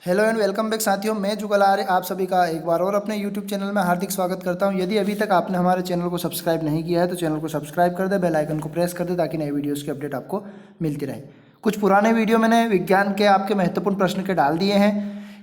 Hello and welcome back साथियों, मैं जुगल आर्य आप सभी का एक बार और अपने यूट्यूब चैनल में हार्दिक स्वागत करता हूं। यदि अभी तक आपने हमारे चैनल को सब्सक्राइब नहीं किया है तो चैनल को सब्सक्राइब कर दे, बेल आइकन को प्रेस कर दे ताकि नई वीडियोस की अपडेट आपको मिलती रहे। कुछ पुराने वीडियो मैंने विज्ञान के आपके महत्वपूर्ण प्रश्न के डाल दिए हैं।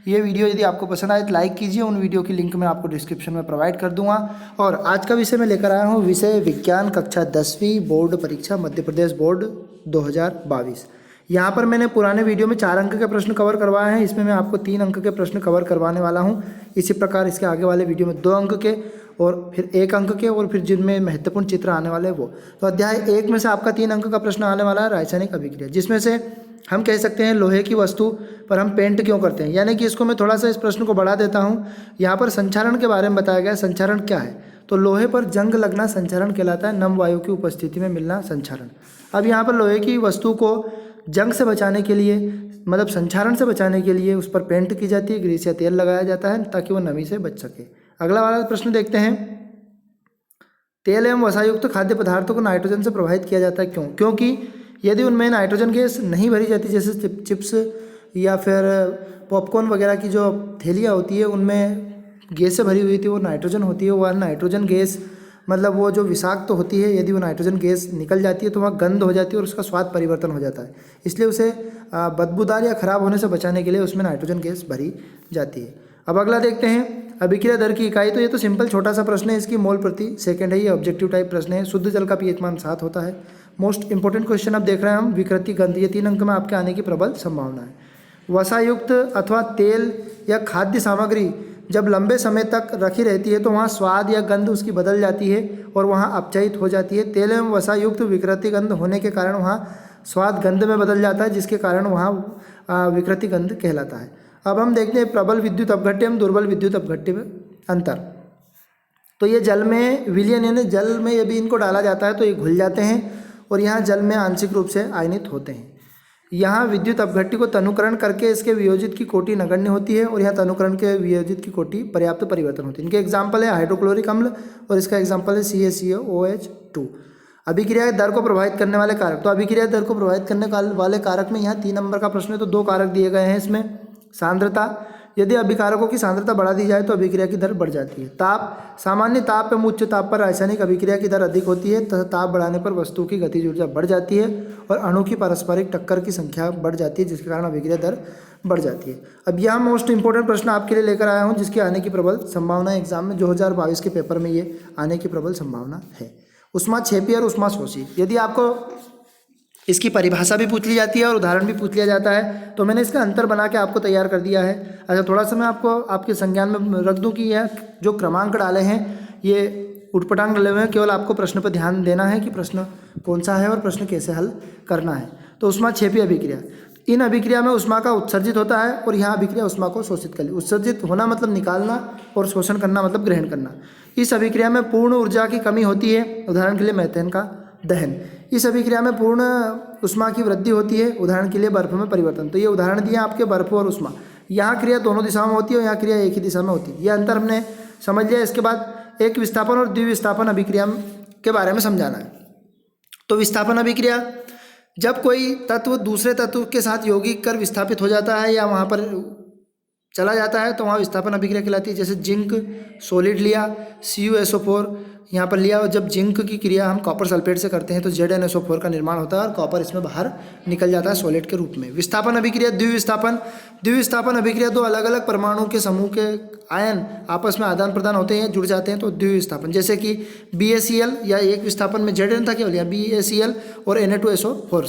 ये वीडियो यदि आपको पसंद आए तो लाइक कीजिए। उन वीडियो की लिंक मैं आपको डिस्क्रिप्शन में प्रोवाइड कर दूंगा। और आज का विषय मैं लेकर आया हूँ विषय विज्ञान कक्षा 10वीं बोर्ड परीक्षा मध्य प्रदेश बोर्ड 2022। यहाँ पर मैंने पुराने वीडियो में 4 अंक के प्रश्न कवर करवाए हैं, इसमें मैं आपको 3 अंक के प्रश्न कवर करवाने वाला हूँ। इसी प्रकार इसके आगे वाले वीडियो में 2 अंक के और फिर 1 अंक के और फिर जिनमें महत्वपूर्ण चित्र आने वाले हैं वो। तो अध्याय 1 में से आपका 3 अंक का प्रश्न आने वाला है रासायनिक अभिक्रिया, जिसमें से हम कह सकते हैं लोहे की वस्तु पर हम पेंट क्यों करते हैं। यानी कि इसको मैं थोड़ा सा इस प्रश्न को बढ़ा देता हूँ। यहाँ पर संचारण के बारे में बताया गया है। संचारण क्या है? तो लोहे पर जंग लगना संचारण कहलाता है। नम वायु की उपस्थिति में मिलना संचारण। अब यहाँ पर लोहे की वस्तु को जंग से बचाने के लिए, मतलब संक्षारण से बचाने के लिए उस पर पेंट की जाती है, ग्रीस या तेल लगाया जाता है ताकि वो नमी से बच सके। अगला वाला प्रश्न देखते हैं। तेल एवं वसायुक्त खाद्य पदार्थों को नाइट्रोजन से प्रभावित किया जाता है, क्यों? क्योंकि यदि उनमें नाइट्रोजन गैस नहीं भरी जाती, जैसे चिप्स या फिर पॉपकॉर्न वगैरह की जो थैलियाँ होती है उनमें गैस से भरी हुई थी, वो नाइट्रोजन होती है। वह नाइट्रोजन गैस मतलब वो जो विषाक्त तो होती है, यदि वो नाइट्रोजन गैस निकल जाती है तो वहाँ गंध हो जाती है और उसका स्वाद परिवर्तन हो जाता है। इसलिए उसे बदबूदार या खराब होने से बचाने के लिए उसमें नाइट्रोजन गैस भरी जाती है। अब अगला देखते हैं अभिक्रिया दर की इकाई। तो ये तो सिंपल छोटा सा प्रश्न है, इसकी मोल प्रति सेकंड है। ये ऑब्जेक्टिव टाइप प्रश्न है। शुद्ध जल का पीएच मान 7 होता है। मोस्ट इंपॉर्टेंट क्वेश्चन अब देख रहे हैं हम, विकृति गंध। ये 3 अंक में आपके आने की प्रबल संभावना है। वसायुक्त अथवा तेल या खाद्य सामग्री जब लंबे समय तक रखी रहती है तो वहाँ स्वाद या गंध उसकी बदल जाती है और वहाँ अपचयित हो जाती है। तेल एवं वसायुक्त विकृति गंध होने के कारण वहाँ स्वाद गंध में बदल जाता है, जिसके कारण वहाँ विकृति गंध कहलाता है। अब हम देखते हैं प्रबल विद्युत अपघट्य एवं दुर्बल विद्युत अपघट्य में अंतर। तो ये जल में विलयन, यानी जल में यदि इनको डाला जाता है तो ये घुल जाते हैं और यहाँ जल में आंशिक रूप से आयनित होते हैं। यहाँ विद्युत अपघट्य को तनुकरण करके इसके वियोजित की कोटि नगण्य होती है और यहाँ तनुकरण के वियोजित की कोटि पर्याप्त परिवर्तन होती है। इनके एग्जाम्पल है हाइड्रोक्लोरिक अम्ल और इसका एग्जाम्पल है CaCO2। अभिक्रिया दर को प्रभावित करने वाले कारक। तो अभिक्रिया दर को प्रभावित करने वाले कारक में यहाँ 3 नंबर का प्रश्न है, तो 2 कारक दिए गए हैं इसमें। सांद्रता, यदि अभिकारकों की सांद्रता बढ़ा दी जाए तो अभिक्रिया की दर बढ़ जाती है। ताप, सामान्य ताप एवं उच्च ताप पर रासायनिक अभिक्रिया की दर अधिक होती है तथा ताप बढ़ाने पर वस्तु की गतिज ऊर्जा बढ़ जाती है और अणु की पारस्परिक टक्कर की संख्या बढ़ जाती है, जिसके कारण अभिक्रिया दर बढ़ जाती है। अब यहाँ मोस्ट इंपॉर्टेंट प्रश्न आपके लिए लेकर आया हूँ, जिसके आने की प्रबल संभावना है। एग्जाम में 2022 के पेपर में ये आने की प्रबल संभावना है। ऊष्माक्षेपी और ऊष्माशोषी, यदि आपको इसकी परिभाषा भी पूछ ली जाती है और उदाहरण भी पूछ लिया जाता है, तो मैंने इसका अंतर बना के आपको तैयार कर दिया है। अच्छा, थोड़ा सा मैं आपको आपके संज्ञान में रख दूं कि यह जो क्रमांक डाले हैं ये उटपटांग डाले हुए हैं। केवल आपको प्रश्न पर ध्यान देना है कि प्रश्न कौन सा है और प्रश्न कैसे हल करना है। तो ऊष्माक्षेपी अभिक्रिया, इन अभिक्रिया में ऊष्मा का उत्सर्जित होता है और यहाँ अभिक्रिया ऊष्मा को शोषित कर ली। उत्सर्जित होना मतलब निकालना और शोषण करना मतलब ग्रहण करना। इस अभिक्रिया में पूर्ण ऊर्जा की कमी होती है, उदाहरण के लिए मीथेन का दहन। इस अभिक्रिया में पूर्ण उष्मा की वृद्धि होती है, उदाहरण के लिए बर्फ में परिवर्तन। तो ये उदाहरण दिए आपके बर्फ और उष्मा। यहाँ क्रिया दोनों दिशाओं में होती है और यहाँ क्रिया एक ही दिशा में होती है। यह अंतर हमने समझ लिया। इसके बाद एक विस्थापन और द्विविस्थापन अभिक्रिया के बारे में समझाना है। तो विस्थापन अभिक्रिया, जब कोई तत्व दूसरे तत्व के साथ यौगिक कर विस्थापित हो जाता है या वहाँ पर चला जाता है तो वहाँ विस्थापन अभिक्रिया कहलाती है। जैसे जिंक सॉलिड लिया, CuSO4 यहाँ पर लिया, और जब जिंक की क्रिया हम कॉपर सल्फेट से करते हैं तो ZnSO4 का निर्माण होता है और कॉपर इसमें बाहर निकल जाता है सॉलिड के रूप में। विस्थापन अभिक्रिया द्विविस्थापन। द्विविस्थापन अभिक्रिया दो अलग अलग परमाणु के समूह के आयन आपस में आदान प्रदान होते हैं, जुड़ जाते हैं, तो द्विविस्थापन। जैसे कि BaCl, या एक विस्थापन में Zn था केवल, या BaCl और Na2SO4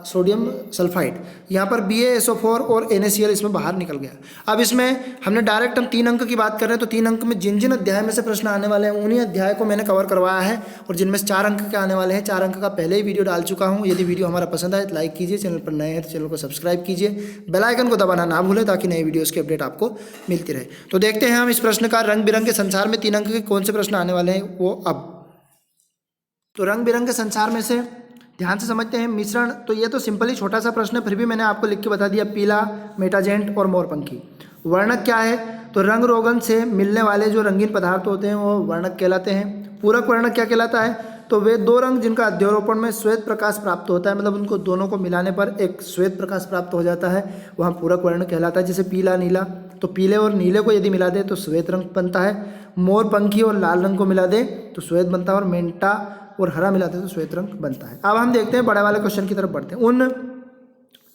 सोडियम सल्फाइड। यहाँ पर BaSO4 और NaCl इसमें बाहर निकल गया। अब इसमें हमने डायरेक्ट हम 3 अंक की बात कर रहे हैं, तो 3 अंक में जिन जिन अध्याय में से प्रश्न आने वाले हैं उन्हीं अध्याय को मैंने कवर करवाया है और जिनमें से 4 अंक के आने वाले हैं। 4 अंक का पहले ही वीडियो डाल चुका हूँ। यदि वीडियो हमारा पसंद आए तो लाइक कीजिए, चैनल पर नए हैं तो चैनल को सब्सक्राइब कीजिए, बेल आइकन को दबाना ना भूलें ताकि नई वीडियोज़ की अपडेट आपको मिलती रहे। तो देखते हैं हम इस प्रश्न का, रंग बिरंगे संसार में 3 अंक के कौन से प्रश्न आने वाले हैं वो अब। तो रंग बिरंगे संसार में से ध्यान से समझते हैं। मिश्रण, तो ये तो सिंपल ही छोटा सा प्रश्न है, फिर भी मैंने आपको लिख के बता दिया। पीला, मेटाजेंट और मोरपंखी। वर्णक क्या है? तो रंग रोगन से मिलने वाले जो रंगीन पदार्थ होते हैं वो वर्णक कहलाते हैं। पूरक वर्णक क्या कहलाता है? तो वे दो रंग जिनका अध्यारोपण में श्वेत प्रकाश प्राप्त होता है, मतलब उनको दोनों को मिलाने पर एक श्वेत प्रकाश प्राप्त हो जाता है, वहाँ पूरक वर्ण कहलाता है। जैसे पीला नीला, तो पीले और नीले को यदि मिला दे तो श्वेत रंग बनता है। मोर पंखी और लाल रंग को मिला दे तो श्वेत बनता है, और मेंटा और हरा मिला दे तो श्वेत रंग बनता है। अब हम देखते हैं बड़े वाले क्वेश्चन की तरफ बढ़ते हैं।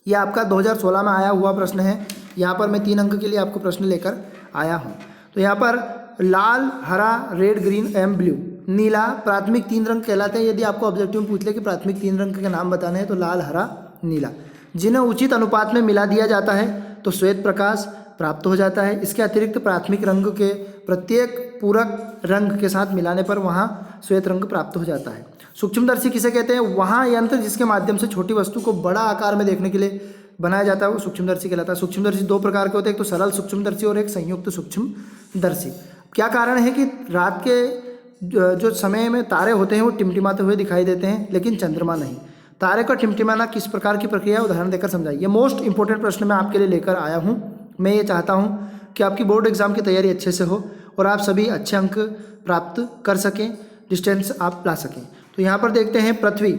ये आपका 2016 में आया हुआ प्रश्न है। यहाँ पर मैं 3 अंक के लिए आपको प्रश्न लेकर आया हूँ। तो यहाँ पर लाल, हरा, रेड, ग्रीन एवं ब्लू, नीला प्राथमिक 3 रंग कहलाते हैं। यदि आपको ऑब्जेक्टिव में पूछ ले कि प्राथमिक 3 रंग के नाम बताने हैं तो लाल, हरा, नीला, जिन्हें उचित अनुपात में मिला दिया जाता है तो श्वेत प्रकाश प्राप्त हो जाता है। इसके अतिरिक्त प्राथमिक रंग के प्रत्येक पूरक रंग के साथ मिलाने पर वहाँ श्वेत रंग प्राप्त हो जाता है। सूक्ष्मदर्शी किसे कहते हैं? वहाँ यंत्र जिसके माध्यम से छोटी वस्तु को बड़ा आकार में देखने के लिए बनाया जाता है वो सूक्ष्मदर्शी कहलाता है। सूक्ष्मदर्शी 2 प्रकार के होते हैं, एक तो सरल सूक्ष्मदर्शी और एक संयुक्त सूक्ष्मदर्शी। क्या कारण है कि रात के जो समय में तारे होते हैं वो टिमटिमाते हुए दिखाई देते हैं, लेकिन चंद्रमा नहीं। तारे का टिमटिमाना किस प्रकार की प्रक्रिया है, उदाहरण देकर समझाइए। मोस्ट इंपॉर्टेंट प्रश्न मैं आपके लिए लेकर आया हूँ। मैं ये चाहता हूँ कि आपकी बोर्ड एग्जाम की तैयारी अच्छे से हो और आप सभी अच्छे अंक प्राप्त कर सकें, डिस्टेंस आप ला सकें। तो यहाँ पर देखते हैं, पृथ्वी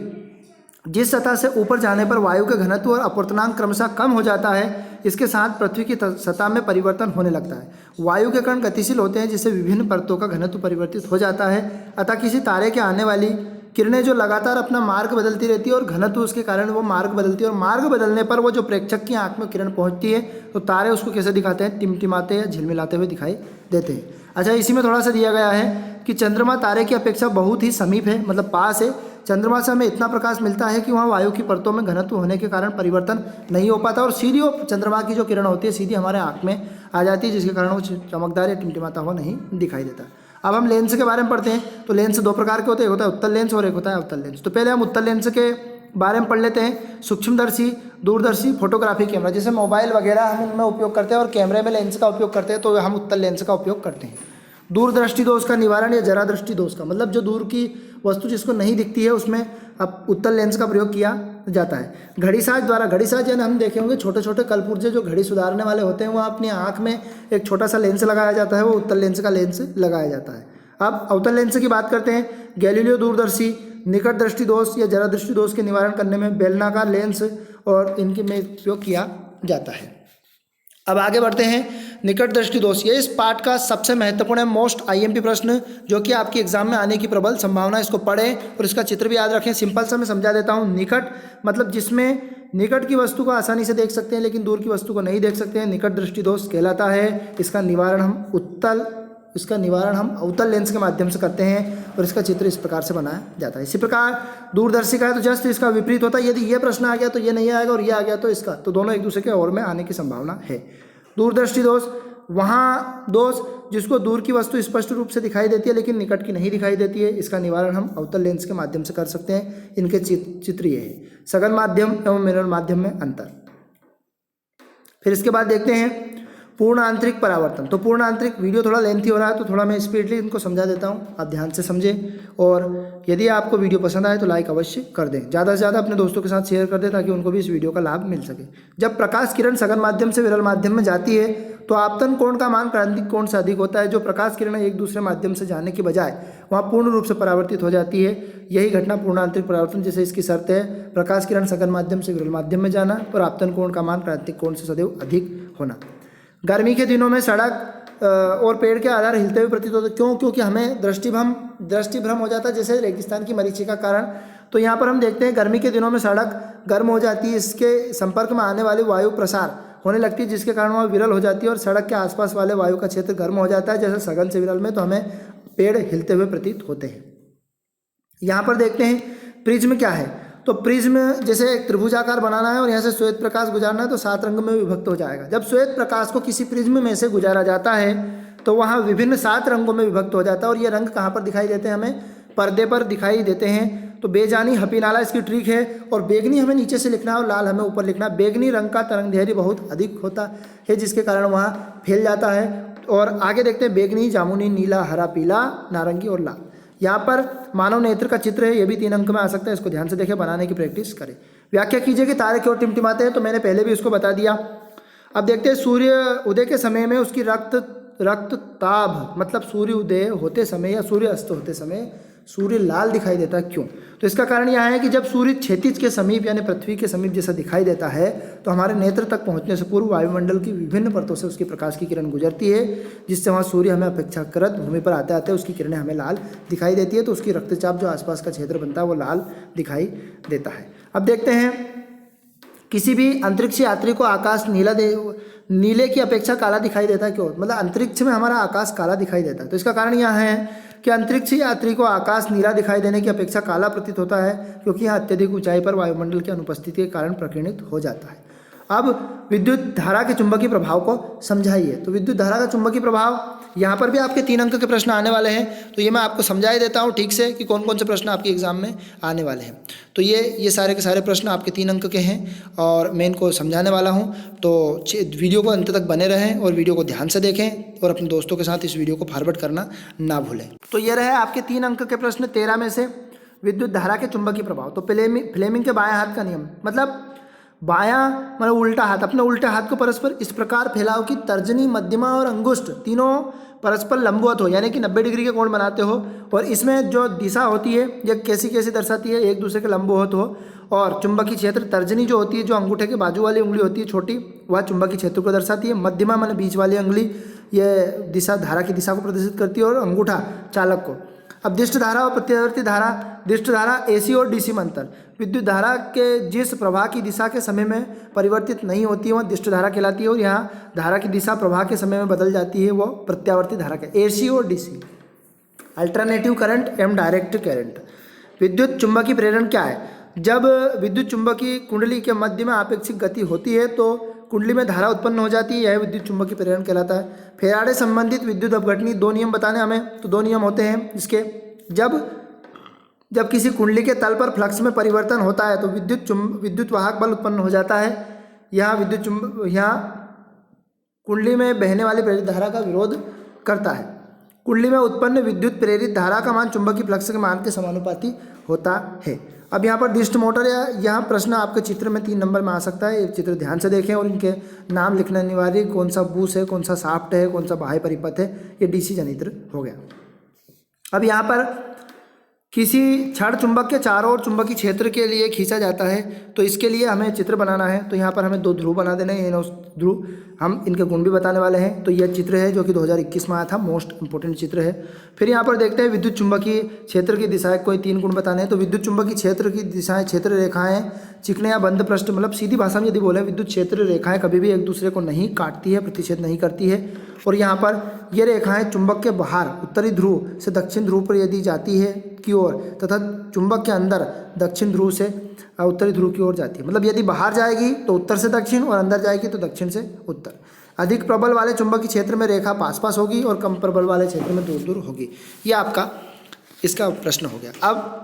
जिस सतह से ऊपर जाने पर वायु का घनत्व और अपवर्तनांक क्रमशः कम हो जाता है, इसके साथ पृथ्वी की सतह में परिवर्तन होने लगता है। वायु के कण गतिशील होते हैं जिससे विभिन्न परतों का घनत्व परिवर्तित हो जाता है। अतः किसी तारे के आने वाली किरणें जो लगातार अपना मार्ग बदलती रहती है और घनत्व उसके कारण वो मार्ग बदलती है, और मार्ग बदलने पर वो जो प्रेक्षक की आंख में किरण पहुंचती है तो तारे उसको कैसे दिखाते हैं? टिमटिमाते या झिलमिलाते हुए दिखाई देते हैं। अच्छा, इसी में थोड़ा सा दिया गया है कि चंद्रमा तारे की अपेक्षा बहुत ही समीप है, मतलब पास है। चंद्रमा से हमें इतना प्रकाश मिलता है कि वहाँ वायु की परतों में घनत्व होने के कारण परिवर्तन नहीं हो पाता, और सीधी वो चंद्रमा की जो किरण होती है सीधी हमारे आँख में आ जाती है, जिसके कारण वो चमकदार या टिमटिमाता हुआ नहीं दिखाई देता। अब हम लेंस के बारे में पढ़ते हैं। तो लेंस 2 प्रकार के होते हैं, एक होता है उत्तल लेंस और एक होता है अवतल लेंस। तो पहले हम उत्तल लेंस के बारे में पढ़ लेते हैं। सूक्ष्मदर्शी, दूरदर्शी, फोटोग्राफी कैमरा, जैसे मोबाइल वगैरह हम इनमें उपयोग करते हैं और कैमरे में लेंस का उपयोग करते हैं, तो हम उत्तल लेंस का उपयोग करते हैं। दूरदृष्टि दोष का निवारण या जरा दृष्टि दोष का, मतलब जो दूर की वस्तु जिसको नहीं दिखती है उसमें अब उत्तल लेंस का प्रयोग किया जाता है। घड़ीसाज द्वारा, घड़ीसाज यानी हम देखे होंगे छोटे छोटे कलपुर्जे जो घड़ी सुधारने वाले होते हैं, वहाँ अपनी आँख में एक छोटा सा लेंस लगाया जाता है, वो उत्तल लेंस का लेंस लगाया जाता है। अब अवतल लेंस की बात करते हैं। गैलीलियो दूरदर्शी निकट दृष्टि दोष या जरा दृष्टि दोष के निवारण करने में बेलनाकार लेंस और इनके में उपयोग किया जाता है। अब आगे बढ़ते हैं। निकट दृष्टि दोष, ये इस पाठ का सबसे महत्वपूर्ण है, मोस्ट आईएमपी प्रश्न जो कि आपके एग्जाम में आने की प्रबल संभावना। इसको पढ़ें और इसका चित्र भी याद रखें। सिंपल सा मैं समझा देता हूँ। निकट मतलब जिसमें निकट की वस्तु को आसानी से देख सकते हैं लेकिन दूर की वस्तु को नहीं देख सकते हैं, निकट दृष्टि दोष कहलाता है। इसका निवारण हम अवतल लेंस के माध्यम से करते हैं और इसका चित्र इस प्रकार से बनाया जाता है। इसी प्रकार दूरदर्शी का है तो जस्ट इसका विपरीत होता है। यदि ये प्रश्न आ गया तो ये नहीं आएगा और ये आ गया तो इसका, तो दोनों एक दूसरे के और में आने की संभावना है। दूरदृष्टि दोष, वहाँ दोष जिसको दूर की वस्तु स्पष्ट रूप से दिखाई देती है लेकिन निकट की नहीं दिखाई देती है, इसका निवारण हम अवतल लेंस के माध्यम से कर सकते हैं। इनके चित्र ये है। सघन माध्यम एवं मिरर माध्यम में अंतर। फिर इसके बाद देखते हैं पूर्ण आंतरिक परावर्तन। तो पूर्ण आंतरिक, वीडियो थोड़ा लेंथी हो रहा है तो थोड़ा मैं स्पीडली इनको समझा देता हूँ, आप ध्यान से समझें। और यदि आपको वीडियो पसंद आए तो लाइक अवश्य कर दें, ज़्यादा से ज़्यादा अपने दोस्तों के साथ शेयर कर दें ताकि उनको भी इस वीडियो का लाभ मिल सके। जब प्रकाश किरण सघन माध्यम से विरल माध्यम में जाती है तो आपतन कोण का मान क्रांतिक कोण से अधिक होता है। जो प्रकाश किरणें एक दूसरे माध्यम से जाने की बजाय वहाँ पूर्ण रूप से परावर्तित हो जाती है, यही घटना पूर्ण आंतरिक परावर्तन, जैसे इसकी शर्त है प्रकाश किरण सघन माध्यम से विरल माध्यम में जाना और आपतन कोण का मान क्रांतिक कोण से सदैव अधिक होना। गर्मी के दिनों में सड़क और पेड़ के आधार हिलते हुए प्रतीत होते। क्यों? क्योंकि हमें दृष्टिभ्रम हो जाता है, जैसे रेगिस्तान की मरीचिका का कारण। तो यहाँ पर हम देखते हैं गर्मी के दिनों में सड़क गर्म हो जाती है, इसके संपर्क में आने वाली वायु प्रसार होने लगती है जिसके कारण वह विरल हो जाती है और सड़क के आसपास वाले वायु का क्षेत्र गर्म हो जाता है। जैसे सघन से विरल में तो हमें पेड़ हिलते हुए प्रतीत होते हैं। यहाँ पर देखते हैं प्रिज्म क्या है। तो प्रिज्म जैसे एक त्रिभुजाकार बनाना है और यहाँ से श्वेत प्रकाश गुजारना है तो 7 रंग में विभक्त हो जाएगा। जब श्वेत प्रकाश को किसी प्रिज्म में से गुजारा जाता है तो वहाँ विभिन्न 7 रंगों में विभक्त हो जाता है। और ये रंग कहाँ पर दिखाई देते हैं? हमें पर्दे पर दिखाई देते हैं। तो बेजानी हपीनाला इसकी ट्रिक है, और बेगनी हमें नीचे से लिखना है और लाल हमें ऊपर लिखना है। बेगनी रंग का तरंग धैर्य बहुत अधिक होता है जिसके कारण वहाँ फैल जाता है। और आगे देखते हैं बेगनी, जामुनी, नीला, हरा, पीला, नारंगी और लाल। यहाँ पर मानव नेत्र का चित्र है, ये भी 3 अंक में आ सकता है। इसको ध्यान से देखें, बनाने की प्रैक्टिस करें। व्याख्या कीजिए कि तारे क्यों टिमटिमाते हैं। तो मैंने पहले भी उसको बता दिया। अब देखते हैं सूर्य उदय के समय में उसकी रक्तताभ, मतलब सूर्य उदय होते समय या सूर्य अस्त होते समय सूर्य लाल दिखाई देता है, क्यों? तो इसका कारण यह है कि जब सूर्य क्षैतिज के समीप यानी पृथ्वी के समीप जैसा दिखाई देता है तो हमारे नेत्र तक पहुंचने से पूर्व वायुमंडल की विभिन्न परतों से उसकी प्रकाश की किरण गुजरती है, जिससे वहाँ सूर्य हमें अपेक्षाकृत भूमि पर आते आते उसकी किरणें हमें लाल दिखाई देती है। तो उसकी रक्तचाप जो आसपास का क्षेत्र बनता है वो लाल दिखाई देता है। अब देखते हैं, किसी भी अंतरिक्ष यात्री को आकाश नीले की अपेक्षा काला दिखाई देता है, क्यों? मतलब अंतरिक्ष में हमारा आकाश काला दिखाई देता है। तो इसका कारण यह है कि अंतरिक्ष यात्री को आकाश नीला दिखाई देने की अपेक्षा काला प्रतीत होता है, क्योंकि यह अत्यधिक ऊंचाई पर वायुमंडल की अनुपस्थिति के कारण प्रकीर्णित हो जाता है। अब विद्युत धारा के चुंबकीय प्रभाव को समझाइए। तो विद्युत धारा का चुंबकीय प्रभाव, यहाँ पर भी आपके 3 अंक के प्रश्न आने वाले हैं, तो ये मैं आपको समझा ही देता हूँ ठीक से कि कौन कौन से प्रश्न आपके एग्जाम में आने वाले हैं। तो ये सारे के सारे प्रश्न आपके 3 अंक के हैं और मैं इनको समझाने वाला हूँ। तो वीडियो को अंत तक बने रहें और वीडियो को ध्यान से देखें और अपने दोस्तों के साथ इस वीडियो को फॉरवर्ड करना ना भूलें। तो ये रहे आपके 3 अंक के प्रश्न 13 में से, विद्युत धारा के चुंबकीय प्रभाव। तो फ्लेमिंग के बाएं हाथ का नियम, मतलब बायां मतलब उल्टा हाथ, अपने उल्टे हाथ को परस्पर इस प्रकार फैलाओ कि तर्जनी, मध्यमा और अंगुष्ठ तीनों परस्पर लंबवत हो, यानी कि 90 डिग्री के कोण बनाते हो। और इसमें जो दिशा होती है यह कैसी कैसी दर्शाती है, एक दूसरे के लंबवत हो। और चुंबकीय क्षेत्र, तर्जनी जो होती है, जो अंगूठे के बाजू वाली उंगली होती है छोटी, वह चुंबकीय क्षेत्र को दर्शाती है। मध्यमा माने बीच वाली उंगली, यह दिशा धारा की दिशा को प्रदर्शित करती है, और अंगूठा चालक को। अब दिष्ट धारा और प्रत्यावर्ती धारा, दिष्ट धारा एसी और डीसी में अंतर, विद्युत धारा के जिस प्रवाह की दिशा के समय में परिवर्तित नहीं होती है वह दिष्ट धारा कहलाती है, और यहाँ धारा की दिशा प्रवाह के समय में बदल जाती है वो प्रत्यावर्ती धारा के। एसी और डीसी, अल्टरनेटिव करंट एवं डायरेक्ट करंट। विद्युत चुंबकीय प्रेरण क्या है? जब विद्युत चुंबकीय कुंडली के मध्य में आपेक्षिक गति होती है तो कुंडली में धारा उत्पन्न हो जाती है, यह विद्युत चुंबकीय प्रेरण कहलाता है। फेराडे संबंधित विद्युत अपघटनी 2 नियम बताने हमें, तो 2 नियम होते हैं इसके। जब किसी कुंडली के तल पर फ्लक्स में परिवर्तन होता है तो विद्युत वाहक बल उत्पन्न हो जाता है। यहाँ कुंडली में बहने वाली प्रेरित धारा का विरोध करता है। कुंडली में उत्पन्न विद्युत प्रेरित धारा का मान चुंबकीय फ्लक्स के मान के समानुपाती होता है। अब यहाँ पर डिस्ट मोटर, या यहाँ प्रश्न आपके चित्र में 3 नंबर में आ सकता है। ये चित्र ध्यान से देखें और इनके नाम लिखना अनिवार्य, कौन सा बूस है, कौन सा शाफ्ट है, कौन सा बाह्य परिपथ है। ये डीसी जनित्र हो गया। अब यहाँ पर किसी क्षण चुंबक के चारों ओर चुंबकीय क्षेत्र के लिए खींचा जाता है, तो इसके लिए हमें चित्र बनाना है। तो यहाँ पर हमें 2 ध्रुव बना देने हैं, उस ध्रुव हम इनके गुण भी बताने वाले हैं। तो यह चित्र है जो कि 2021 में आया था, मोस्ट इंपोर्टेंट चित्र है। फिर यहाँ पर देखते हैं विद्युत चुंबकीय क्षेत्र की दिशाएं, कोई 3 गुण बताने हैं। तो विद्युत चुंबकीय क्षेत्र की दिशाएं, क्षेत्र रेखाएं चिकने या बंद पृष्ठ, मतलब सीधी भाषा में यदि बोले, विद्युत क्षेत्र रेखाएं कभी भी एक दूसरे को नहीं काटती है, प्रतिच्छेद नहीं करती है। और यहाँ पर ये रेखाएं चुंबक के बाहर उत्तरी ध्रुव से दक्षिण ध्रुव पर यदि जाती है की ओर, तथा चुंबक के अंदर दक्षिण ध्रुव से उत्तरी ध्रुव की ओर जाती है। मतलब यदि बाहर जाएगी तो उत्तर से दक्षिण और अंदर जाएगी तो दक्षिण से उत्तर। अधिक प्रबल वाले चुंबकीय क्षेत्र में रेखा पास पास होगी और कम प्रबल वाले क्षेत्र में दूर दूर होगी। ये आपका इसका प्रश्न हो गया। अब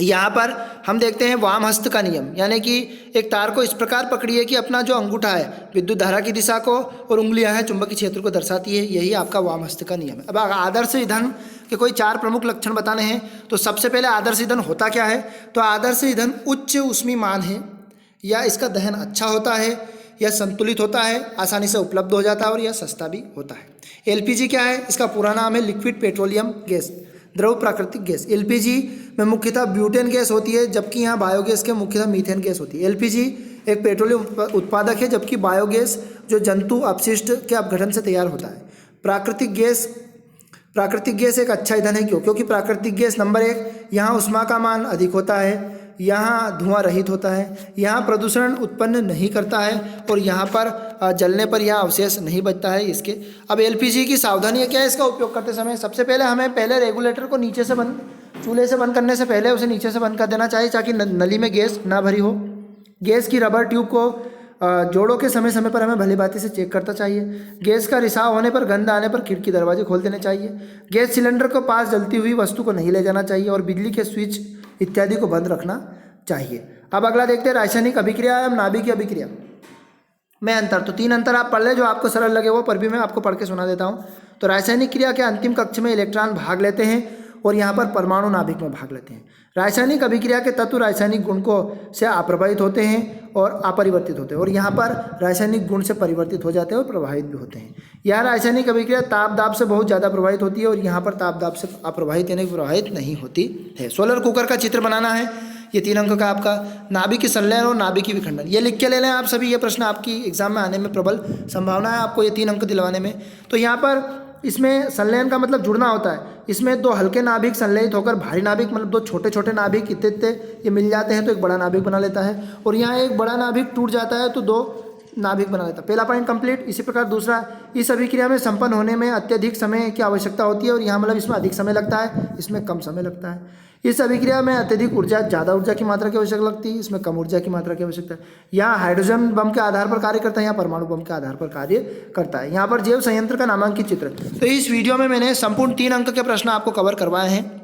यहाँ पर हम देखते हैं वाम हस्त का नियम, यानी कि एक तार को इस प्रकार पकड़िए कि अपना जो अंगूठा है विद्युत धारा की दिशा को और उंगलियां हैं चुंबकीय क्षेत्र को दर्शाती है। यही आपका वाम हस्त का नियम है। अब आदर्श ईंधन के कोई 4 प्रमुख लक्षण बताने हैं। तो सबसे पहले आदर्श ईंधन होता क्या है? तो आदर्श ईंधन उच्च ऊष्मीमान है, या इसका दहन अच्छा होता है, यह संतुलित होता है, आसानी से उपलब्ध हो जाता है और यह सस्ता भी होता है। एलपीजी क्या है? इसका पूरा नाम है लिक्विड पेट्रोलियम गैस, द्रव प्राकृतिक गैस। एलपीजी में मुख्यतः ब्यूटेन गैस होती है, जबकि यहाँ बायोगैस के मुख्यतः मीथेन गैस होती है। एलपीजी एक पेट्रोलियम उत्पादक है, जबकि बायोगैस जो जंतु अपशिष्ट के अपघटन से तैयार होता है। प्राकृतिक गैस एक अच्छा ईंधन है। क्यों? क्योंकि प्राकृतिक गैस नंबर 1 यहाँ ऊष्मा का मान अधिक होता है, यहाँ धुआं रहित होता है, यहाँ प्रदूषण उत्पन्न नहीं करता है, और यहाँ पर जलने पर यहाँ अवशेष नहीं बचता है इसके। अब एलपीजी की सावधानी क्या है इसका उपयोग करते समय? सबसे पहले हमें रेगुलेटर को नीचे से चूल्हे से बंद करने से पहले उसे नीचे से बंद कर देना चाहिए, ताकि नली में गैस ना भरी हो। गैस की रबर ट्यूब को जोड़ों के समय समय पर हमें भली भांति से चेक करता चाहिए। गैस का रिसाव होने पर, गंध आने पर खिड़की दरवाजे खोल देने चाहिए। गैस सिलेंडर के पास जलती हुई वस्तु को नहीं ले जाना चाहिए, और बिजली के स्विच इत्यादि को बंद रखना चाहिए। अब अगला देखते हैं रासायनिक अभिक्रिया एवं नाभिकीय अभिक्रिया में अंतर। तो 3 अंतर आप पढ़ लें, जो आपको सरल लगे वो पर भी मैं आपको पढ़ के सुना देता हूँ। तो रासायनिक क्रिया के अंतिम कक्ष में इलेक्ट्रॉन भाग लेते हैं और यहाँ पर परमाणु नाभिक में भाग लेते हैं। रासायनिक अभिक्रिया के तत्व रासायनिक गुण को से अप्रभावित होते हैं और अपरिवर्तित होते हैं, और यहाँ पर रासायनिक गुण से परिवर्तित हो जाते हैं और प्रभावित भी होते हैं। यह रासायनिक अभिक्रिया ताप दाब से बहुत ज़्यादा प्रभावित होती है और यहाँ पर ताप दाब से अप्रभावित यानी प्रभावित नहीं होती है। सोलर कुकर का चित्र बनाना है, ये 3 अंक का आपका। नाभिक संलयन और नाभिक विखंडन ये लिख के ले लें आप सभी, ये प्रश्न आपकी एग्जाम में आने में प्रबल संभावना है आपको ये 3 अंक दिलवाने में। तो यहाँ पर इसमें संलयन का मतलब जुड़ना होता है। इसमें 2 हल्के नाभिक संलयित होकर भारी नाभिक मतलब 2 छोटे छोटे नाभिक इतने ये मिल जाते हैं तो एक बड़ा नाभिक बना लेता है, और यहाँ एक बड़ा नाभिक टूट जाता है तो 2 नाभिक बना लेता है। पहला पॉइंट कंप्लीट। इसी प्रकार दूसरा, इस अभिक्रिया में संपन्न होने में अत्यधिक समय की आवश्यकता होती है, और यहाँ मतलब इसमें अधिक समय लगता है, इसमें कम समय लगता है। इस अभिक्रिया में अत्यधिक ऊर्जा, ज़्यादा ऊर्जा की मात्रा की आवश्यकता लगती है, इसमें कम ऊर्जा की मात्रा की आवश्यकता है। यहाँ हाइड्रोजन बम के आधार पर कार्य करता है, यहाँ परमाणु बम के आधार पर कार्य करता है। यहाँ पर जैव संयंत्र का नामांकित चित्र। तो इस वीडियो में मैंने संपूर्ण 3 अंक के प्रश्न आपको कवर करवाए हैं।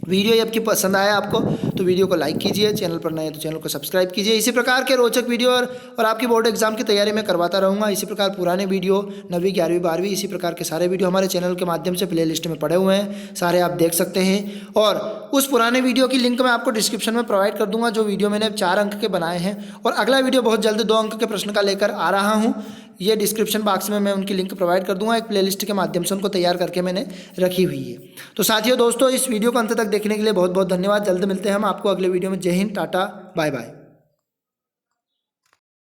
वीडियो ये आपकी पसंद आया आपको तो वीडियो को लाइक कीजिए, चैनल पर नए हैं तो चैनल को सब्सक्राइब कीजिए। इसी प्रकार के रोचक वीडियो और आपकी बोर्ड एग्जाम की तैयारी में करवाता रहूँगा। इसी प्रकार पुराने वीडियो 9वीं 11वीं 12वीं इसी प्रकार के सारे वीडियो हमारे चैनल के माध्यम से प्लेलिस्ट में पड़े हुए हैं, सारे आप देख सकते हैं। और उस पुराने वीडियो की लिंक मैं आपको डिस्क्रिप्शन में प्रोवाइड कर दूंगा, जो वीडियो मैंने 4 अंक के बनाए हैं। और अगला वीडियो बहुत जल्द 2 अंक के प्रश्न का लेकर आ रहा हूँ, ये डिस्क्रिप्शन बॉक्स में मैं उनकी लिंक प्रोवाइड कर दूंगा। एक प्लेलिस्ट के माध्यम से उनको तैयार करके मैंने रखी हुई है। तो साथियों दोस्तों, इस वीडियो को अंत तक देखने के लिए बहुत बहुत धन्यवाद। जल्द मिलते हैं हम आपको अगले वीडियो में। जय हिंद, टाटा, बाय बाय।